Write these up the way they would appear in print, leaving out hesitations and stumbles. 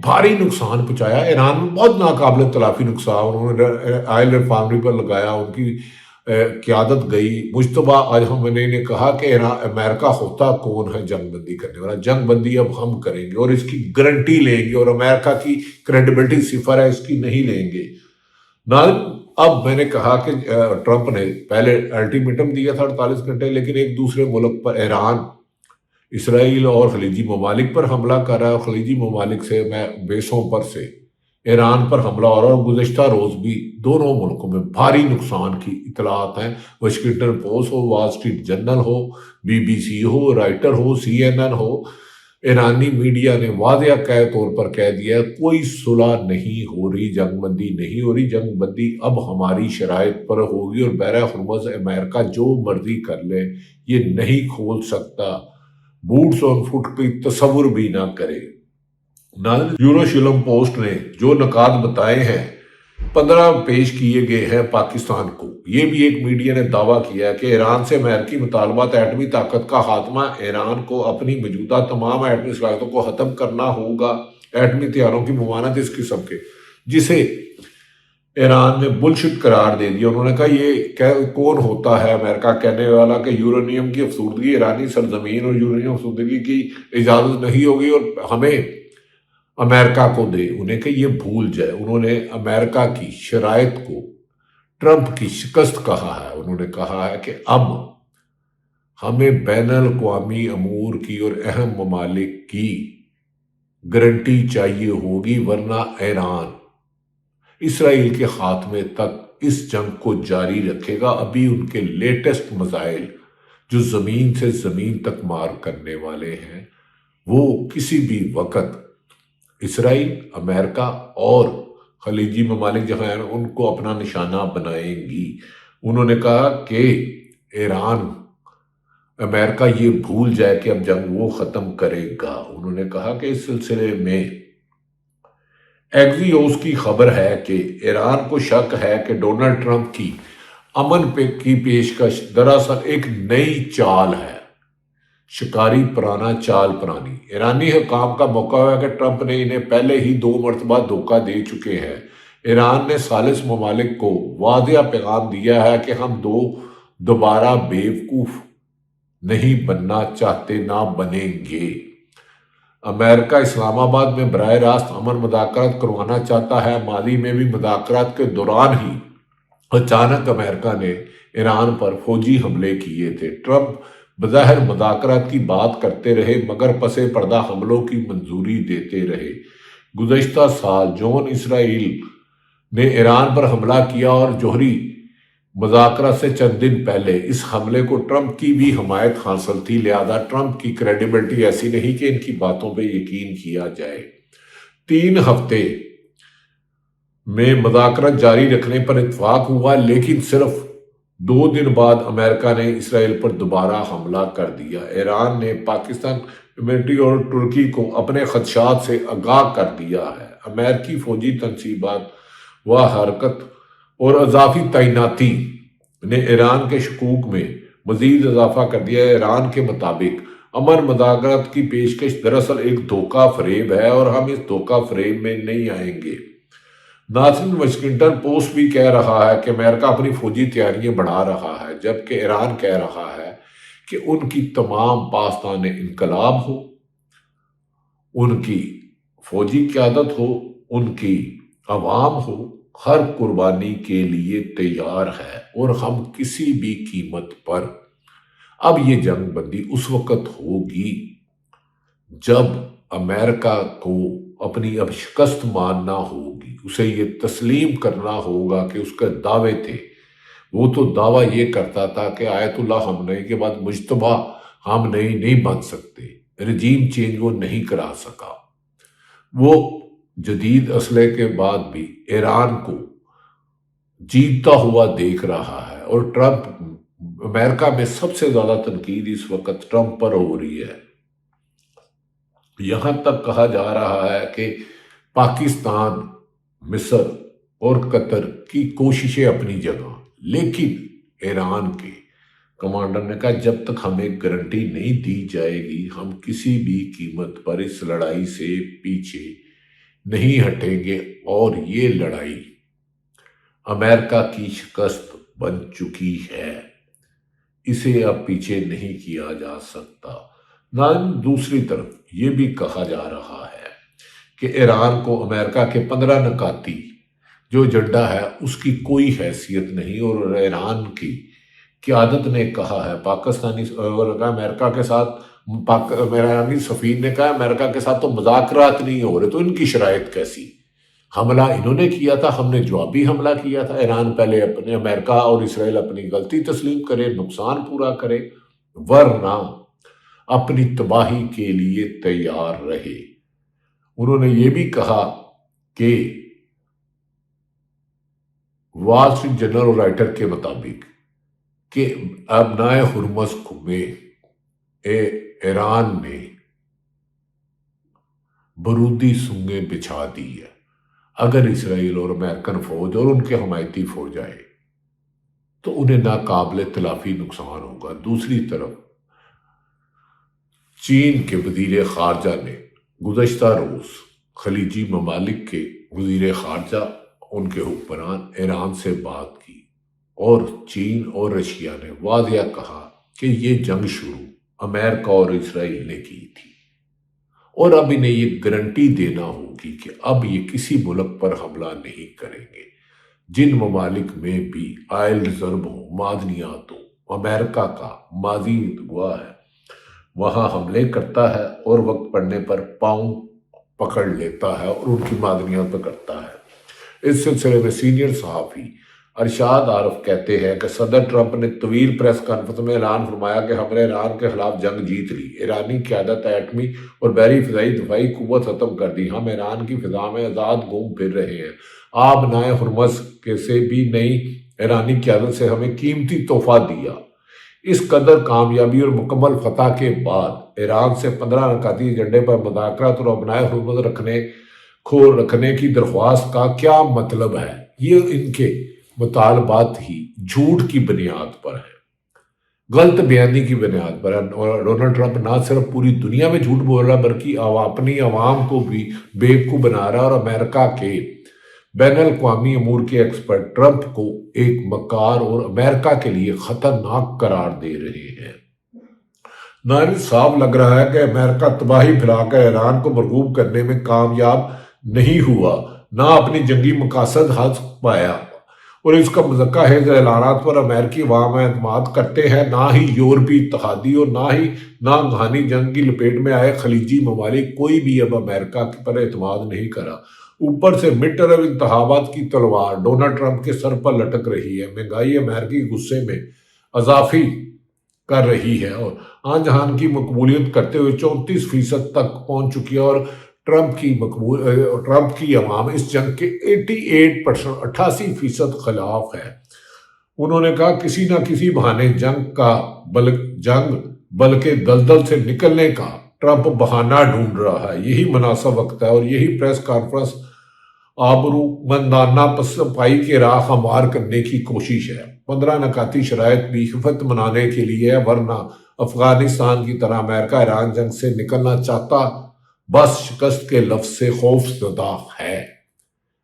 بھاری نقصان پہنچایا۔ ایران میں بہت ناقابل تلافی نقصان، انہوں نے آئل ریفائنری پر لگایا، ان کی قیادت گئی۔ مجتبیٰ آج ہم نے کہا کہ امریکہ ہوتا کون ہے جنگ بندی کرنے والا؟ جنگ بندی اب ہم کریں گے اور اس کی گارنٹی لیں گے، اور امریکہ کی کریڈیبلٹی صفر ہے، اس کی نہیں لیں گے۔ اب میں نے کہا کہ ٹرمپ نے پہلے الٹیمیٹم دیا تھا 48 گھنٹے، لیکن ایک دوسرے ملک پر، ایران، اسرائیل اور خلیجی ممالک پر حملہ کر رہا ہے، اور خلیجی ممالک سے میں بیسوں پر سے ایران پر حملہ ہو رہا ہے، اور گزشتہ روز بھی دونوں ملکوں میں بھاری نقصان کی اطلاعات ہیں۔ واشنگٹن پوسٹ ہو، وال اسٹریٹ جرنل ہو، BBC ہو، رائٹر ہو، CNN ہو، ایرانی میڈیا نے واضح طور پر کہہ دیا ہے کوئی صلح نہیں ہو رہی، جنگ بندی نہیں ہو رہی، جنگ بندی اب ہماری شرائط پر ہوگی، اور بحیرہ ہرمز امریکہ جو مرضی کر لے یہ نہیں کھول سکتا، بوٹس آن فٹ کی تصور بھی نہ کرے۔ یوروشلم پوسٹ نے جو نکات بتائے ہیں 15 پیش کیے گئے ہیں پاکستان کو۔ یہ بھی ایک میڈیا نے دعویٰ کیا ہے کہ ایران سے امریکی مطالبات ایٹمی طاقت کا خاتمہ، ایران کو اپنی موجودہ تمام ایٹمی صلاحیتوں کو ختم کرنا ہوگا، ایٹمی ہتھیاروں کی ممانعت اس قسم کے، جسے ایران نے بلشٹ قرار دے دیا۔ انہوں نے کہا یہ کون ہوتا ہے امریکہ کہنے والا کہ یورینیم کی افسردگی ایرانی سرزمین اور یورینیم افسردگی کی اجازت نہیں ہوگی اور ہمیں امریکہ کو دے۔ انہیں کہ یہ بھول جائے۔ انہوں نے امریکہ کی شرائط کو ٹرمپ کی شکست کہا ہے۔ انہوں نے کہا ہے کہ اب ہمیں بین الاقوامی امور کی اور اہم ممالک کی گارنٹی چاہیے ہوگی، ورنہ ایران اسرائیل کے خاتمے تک اس جنگ کو جاری رکھے گا۔ ابھی ان کے لیٹسٹ میزائل جو زمین سے زمین تک مار کرنے والے ہیں، وہ کسی بھی وقت اسرائیل، امریکہ اور خلیجی ممالک جہاں ہیں ان کو اپنا نشانہ بنائیں گی۔ انہوں نے کہا کہ ایران، امریکہ یہ بھول جائے کہ اب جنگ وہ ختم کرے گا۔ انہوں نے کہا کہ اس سلسلے میں ایکزیوس کی خبر ہے کہ ایران کو شک ہے کہ ڈونلڈ ٹرمپ کی امن کی پیشکش دراصل ایک نئی چال ہے، شکاری پرانا چال پرانی۔ ایرانی حکام کا موقع ہے کہ ٹرمپ نے انہیں پہلے ہی 2 مرتبہ دھوکہ دے چکے ہیں۔ ایران نے ثالث ممالک کو واضح پیغام دیا ہے کہ ہم دوبارہ بیوقوف نہیں بننا چاہتے، نہ بنیں گے۔ امریکہ اسلام آباد میں براہ راست امن مذاکرات کروانا چاہتا ہے۔ ماضی میں بھی مذاکرات کے دوران ہی اچانک امریکہ نے ایران پر فوجی حملے کیے تھے۔ ٹرمپ بظاہر مذاکرات کی بات کرتے رہے مگر پس پردہ حملوں کی منظوری دیتے رہے۔ گزشتہ سال جون اسرائیل نے ایران پر حملہ کیا اور جوہری مذاکرات سے چند دن پہلے اس حملے کو ٹرمپ کی بھی حمایت حاصل تھی، لہذا ٹرمپ کی کریڈیبلٹی ایسی نہیں کہ ان کی باتوں پہ یقین کیا جائے۔ 3 ہفتے میں مذاکرات جاری رکھنے پر اتفاق ہوا، لیکن صرف 2 دن بعد امریکہ نے اسرائیل پر دوبارہ حملہ کر دیا۔ ایران نے پاکستان، امریکہ اور ترکی کو اپنے خدشات سے آگاہ کر دیا ہے۔ امریکی فوجی تنصیبات و حرکت اور اضافی تعیناتی نے ایران کے شکوک میں مزید اضافہ کر دیا ہے۔ ایران کے مطابق امن مذاکرات کی پیشکش دراصل ایک دھوکہ فریب ہے اور ہم اس دھوکہ فریب میں نہیں آئیں گے۔ ناظرین، واشنگٹن پوسٹ بھی کہہ رہا ہے کہ امریکہ اپنی فوجی تیاریاں بڑھا رہا ہے، جبکہ ایران کہہ رہا ہے کہ ان کی تمام پاسدار انقلاب ہو، ان کی فوجی قیادت ہو، ان کی عوام ہو، ہر قربانی کے لیے تیار ہے اور ہم کسی بھی قیمت پر۔ اب یہ جنگ بندی اس وقت ہوگی جب امریکہ کو اپنی اب شکست ماننا ہوگی، اسے یہ تسلیم کرنا ہوگا کہ اس کے دعوے تھے، وہ تو دعویٰ یہ کرتا تھا کہ آیت اللہ خامنئی کے بعد مجتبیٰ خامنئی نہیں بن سکتے، رجیم چینج وہ نہیں کرا سکا۔ وہ جدید اسلحے کے بعد بھی ایران کو جیتتا ہوا دیکھ رہا ہے، اور ٹرمپ، امریکہ میں سب سے زیادہ تنقید اس وقت ٹرمپ پر ہو رہی ہے۔ یہاں تک کہا جا رہا ہے کہ پاکستان، مصر اور قطر کی کوششیں اپنی جگہ، لیکن ایران کے کمانڈر نے کہا جب تک ہمیں گارنٹی نہیں دی جائے گی ہم کسی بھی قیمت پر اس لڑائی سے پیچھے نہیں ہٹیں گے اور یہ لڑائی امریکہ کی شکست بن چکی ہے، اسے اب پیچھے نہیں کیا جا سکتا۔ دوسری طرف یہ بھی کہا جا رہا ہے کہ ایران کو امریکہ کے 15 نکاتی جو ایجنڈا ہے اس کی کوئی حیثیت نہیں، اور ایران کی قیادت نے کہا ہے پاکستانی اور امریکہ کے ساتھ ایرانی سفیر نے کہا امریکہ کے ساتھ تو مذاکرات نہیں ہو رہے، تو ان کی شرائط کیسی؟ حملہ انہوں نے کیا تھا، ہم نے جوابی حملہ کیا تھا۔ ایران پہلے اپنے امریکہ اور اسرائیل اپنی غلطی تسلیم کرے، نقصان پورا کرے، ورنہ اپنی تباہی کے لیے تیار رہے۔ انہوں نے یہ بھی کہا کہ وال اسٹریٹ جرنل رائٹر کے مطابق کہ ابنائے ہرمز میں ایران نے بارودی سنگیں بچھا دی ہے۔ اگر اسرائیل اور امریکن فوج اور ان کے حمایتی فوج آئے تو انہیں ناقابل تلافی نقصان ہوگا۔ دوسری طرف چین کے وزیر خارجہ نے گزشتہ روز خلیجی ممالک کے وزیر خارجہ ان کے حکمران ایران سے بات کی، اور چین اور رشیا نے واضح کہا کہ یہ جنگ شروع امریکہ اور اسرائیل نے کی تھی، اور اب انہیں یہ گارنٹی دینا ہوگی کہ اب یہ کسی ملک پر حملہ نہیں کریں گے۔ جن ممالک میں بھی آئل ریزرو ہوں، معدنیات ہوں، امریکہ کا ماضی گواہ ہے، وہاں حملے کرتا ہے اور وقت پڑنے پر پاؤں پکڑ لیتا ہے اور ان کی معدنیات پکڑتا ہے۔ اس سلسلے میں سینئر صحافی ارشاد عارف کہتے ہیں کہ صدر ٹرمپ نے طویل پریس کانفرنس میں اعلان فرمایا کہ ہم نے ایران کے خلاف جنگ جیت لی، ایرانی قیادت ایٹمی اور بحری فضائی دفاعی قوت ختم کر دی، ہم ایران کی فضا میں آزاد گھوم پھر رہے ہیں، آب نائے ہرمز کے سے بھی نئی ایرانی قیادت سے ہمیں قیمتی تحفہ دیا۔ اس قدر کامیابی اور مکمل فتح کے بعد ایران سے 15 نکاتی ایجنڈے پر مذاکرات اور ابنائے ہرمز رکھنے کی درخواست کا کیا مطلب ہے؟ یہ ان کے مطالبات ہی جھوٹ کی بنیاد پر ہے، غلط بیانی کی بنیاد پر ہے، اور ڈونلڈ ٹرمپ نہ صرف پوری دنیا میں جھوٹ بول رہا بلکہ اپنی عوام کو بھی بیوقوف بنا رہا ہے، اور امریکہ کے بین الاقوامی امور کے ایکسپرٹ ٹرمپ کو ایک مکار اور امریکہ کے لیے خطرناک قرار دے رہے ہیں۔ ناظرین، صاف لگ رہا ہے کہ امریکہ تباہی پھیلا کر ایران کو مرغوب کرنے میں کامیاب نہیں ہوا، نہ اپنی جنگی مقاصد حاصل پایا، اور اس کا مضحکہ ہے کہ اعلانات پر امریکی عوام اعتماد کرتے ہیں، نہ ہی یورپی اتحادی اور نہ ہی ناگہانی جنگ کی لپیٹ میں آئے خلیجی ممالک، کوئی بھی اب امریکہ پر اعتماد نہیں کرا۔ اوپر سے مڈ ٹرم انتخابات کی تلوار ڈونلڈ ٹرمپ کے سر پر لٹک رہی ہے، مہنگائی امریکی غصے میں اضافی کر رہی ہے اور آن جہان کی مقبولیت کرتے ہوئے 34% تک پہنچ چکی ہے، اور ٹرمپ کی عوام اس جنگ کے 88% خلاف ہے۔ انہوں نے کہا کسی نہ کسی بہانے جنگ بلکہ دلدل سے نکلنے کا ٹرمپ بہانہ ڈھونڈ رہا ہے، یہی مناسب وقت ہے اور یہی پریس کانفرنس آبرومندانہ صفائی کے راہ ہموار کرنے کی کوشش ہے۔ 15 نکاتی شرائط بھی حفت منانے کے لیے ہے، ورنہ افغانستان کی طرح امریکہ ایران جنگ سے نکلنا چاہتا بس شکست کے لفظ سے خوف زدہ ہے۔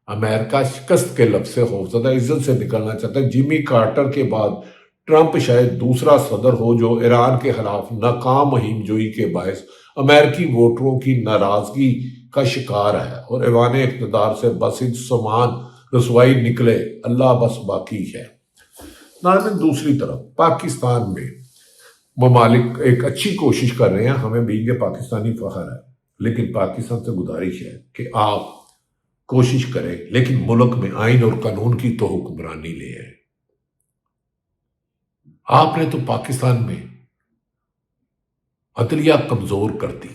امریکہ شکست کے لفظ سے خوف زدہ، عزت سے نکلنا چاہتا ہے۔ جیمی کارٹر کے بعد ٹرمپ شاید دوسرا صدر ہو جو ایران کے خلاف ناکام مہم جوئی کے باعث امریکی ووٹروں کی ناراضگی کا شکار ہے اور ایوان اقتدار سے بس سامان رسوائی نکلے اللہ بس باقی ہے۔ ناظرین، دوسری طرف پاکستان میں ممالک ایک اچھی کوشش کر رہے ہیں، ہمیں بھی یہ پاکستانی فخر ہے، لیکن پاکستان سے گزارش ہے کہ آپ کوشش کریں لیکن ملک میں آئین اور قانون کی تو حکمرانی لے آئیں۔ آپ نے تو پاکستان میں عدلیہ کمزور کر دی،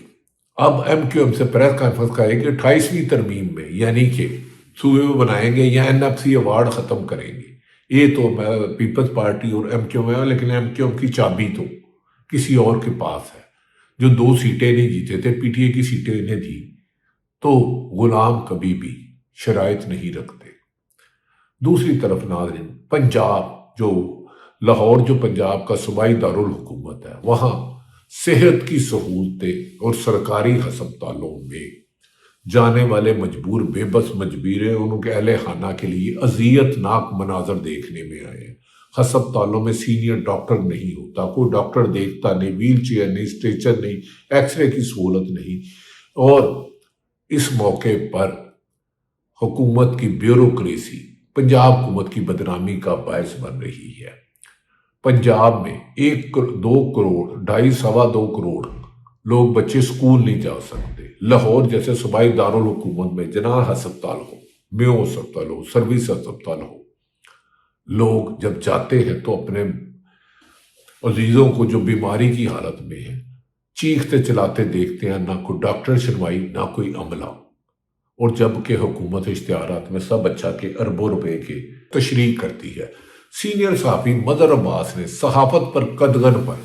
اب ایم کیو ایم سے پریس کانفرنس کرے کہ 28ویں ترمیم میں یعنی کہ صوبے میں بنائیں گے یا NFC ایوارڈ ختم کریں گے۔ یہ تو پیپلز پارٹی اور ایم کیو ایم ہے، لیکن ایم کیو ایم کی چابی تو کسی اور کے پاس ہے، جو 2 سیٹیں نہیں جیتے تھے، پی ٹی اے کی سیٹیں انہیں دی، تو غلام کبھی بھی شرائط نہیں رکھتے۔ دوسری طرف ناظرین، پنجاب لاہور جو پنجاب کا صوبائی دارالحکومت ہے، وہاں صحت کی سہولتیں اور سرکاری ہسپتالوں میں جانے والے مجبور بے بس مجبوریں ان کے اہل خانہ کے لیے اذیت ناک مناظر دیکھنے میں آئے ہیں۔ ہسپتالوں میں سینئر ڈاکٹر نہیں ہوتا، کوئی ڈاکٹر دیکھتا نہیں، ویل چیئر نہیں، اسٹریچر نہیں، ایکس رے کی سہولت نہیں، اور اس موقع پر حکومت کی بیوروکریسی پنجاب حکومت کی بدنامی کا باعث بن رہی ہے۔ پنجاب میں 2 کروڑ 2.5 کروڑ لوگ بچے سکول نہیں جا سکتے۔ لاہور جیسے صوبائی دارالحکومت میں جناح ہسپتال ہو، میو ہسپتال ہو، سروس ہسپتال ہو، لوگ جب جاتے ہیں تو اپنے عزیزوں کو جو بیماری کی حالت میں ہیں چیختے چلاتے دیکھتے ہیں، نہ کوئی ڈاکٹر سنوائی، نہ کوئی عملہ، اور جبکہ حکومت اشتہارات میں سب اچھا کے اربوں روپے کے تشریح کرتی ہے۔ سینئر صحافی مظہر عباس نے صحافت پر قدغن پر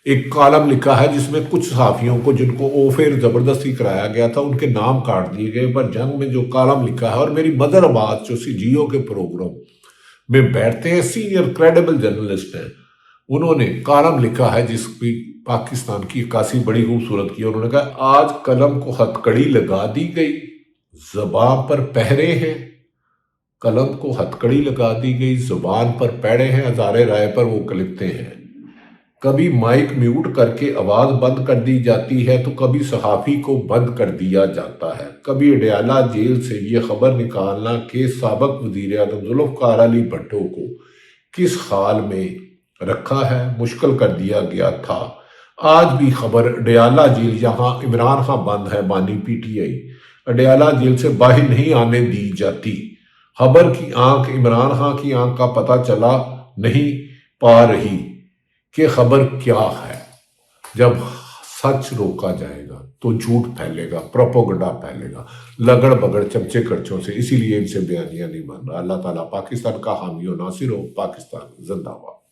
ایک کالم لکھا ہے جس میں کچھ صحافیوں کو جن کو اوفیر زبردستی کرایا گیا تھا ان کے نام کاٹ دیے گئے، پر جنگ میں جو کالم لکھا ہے، اور میری مظہر عباس جو CGO کے پروگرام میں بیٹھتے ہیں، سینئر کریڈیبل جرنلسٹ ہیں، انہوں نے کالم لکھا ہے جس کی پاکستان کی عکاسی بڑی خوبصورت کی۔ انہوں نے کہا آج قلم کو ہتکڑی لگا دی گئی، زبان پر پہرے ہیں، قلم کو ہتکڑی لگا دی گئی، زبان پر پیڑے ہیں، ہزارے رائے پر وہ لکھتے ہیں۔ کبھی مائک میوٹ کر کے آواز بند کر دی جاتی ہے تو کبھی صحافی کو بند کر دیا جاتا ہے۔ کبھی اڈیالہ جیل سے یہ خبر نکالنا کہ سابق وزیر اعظم ذوالفقار علی بھٹو کو کس حال میں رکھا ہے مشکل کر دیا گیا تھا۔ آج بھی خبر اڈیالہ جیل، یہاں عمران خان بند ہے، بانی PTI، اڈیالہ جیل سے باہر نہیں آنے دی جاتی۔ خبر کی آنکھ عمران خان کی آنکھ کا پتہ چلا نہیں پا رہی کہ خبر کیا ہے۔ جب سچ روکا جائے گا تو جھوٹ پھیلے گا، پروپوگنڈا پھیلے گا، لگڑ بگڑ چمچے کرچوں سے، اسی لیے ان سے بیانیہ نہیں بن رہا۔ اللہ تعالیٰ پاکستان کا حامی و ناصر ہو۔ پاکستان زندہ باد۔